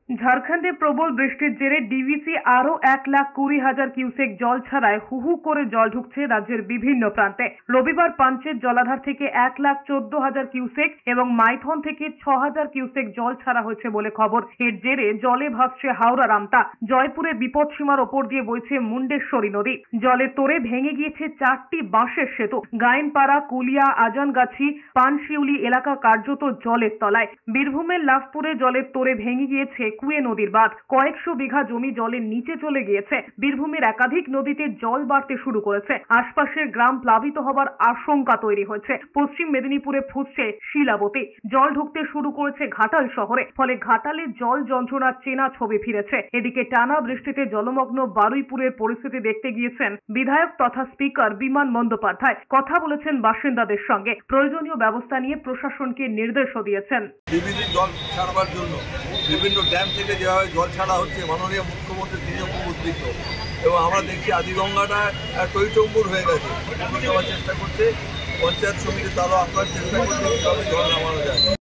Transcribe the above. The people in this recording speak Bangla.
ঝাড়খণ্ডে প্রবল বৃষ্টির জেরে ডিভিসি আরও 1,20,000 কিউসেক জল ছাড়ায় হু হু করে জল ঢুকছে রাজ্যের বিভিন্ন প্রান্তে। রবিবার পাঞ্চের জলাধার থেকে 1,14,000 কিউসেক এবং মাইথন থেকে 6,000 কিউসেক জল ছাড়া হয়েছে বলে খবর। এর জেরে জলে ভাসছে হাওড়া রামতা। জয়পুরে বিপদসীমার ওপর দিয়ে বইছে মুন্ডেশ্বরী নদী। জলের তোড়ে ভেঙে গিয়েছে 4টি বাঁশের সেতু। গায়েনপাড়া, কুলিয়া, আজানগাছি, পানশিউলি এলাকা কার্যত জলের তলায়। বীরভূমের লাভপুরে জলের তোড়ে ভেঙে গিয়েছে কুয়ে নদীর বাঁধ। কয়েকশো বিঘা জমি জলের নিচে চলে গিয়েছে। বীরভূমের একাধিক নদীতে জল বাড়তে শুরু করেছে। আশপাশের গ্রাম প্লাবিত হবার আশঙ্কা তৈরি হয়েছে। পশ্চিম মেদিনীপুরে ফুঁসছে শিলাবতী। জল ঢুকতে শুরু করেছে ঘাটাল শহরে। ফলে ঘাটালে জল যন্ত্রণার চেনা ছবি ফিরেছে। এদিকে টানা বৃষ্টিতে জলমগ্ন বারুইপুরের পরিস্থিতি দেখতে গিয়েছেন বিধায়ক তথা স্পিকার বিমান বন্দ্যোপাধ্যায়। কথা বলেছেন বাসিন্দাদের সঙ্গে। প্রয়োজনীয় ব্যবস্থা নিয়ে প্রশাসনকে নির্দেশও দিয়েছেন। জল ছাড়বার জন্য বিভিন্ন ড্যাম থেকে যেভাবে জল ছাড়া হচ্ছে, মাননীয় মুখ্যমন্ত্রী তিনি খুব উদ্বিগ্ন এবং আমরা দেখছি আদিগঙ্গাটা টইটম্বুর হয়ে গেছে। দেওয়ার চেষ্টা করছে, পঞ্চায়েত সমিতি তারও আঁকার চেষ্টা করছে কীভাবে জল নামানো যায়।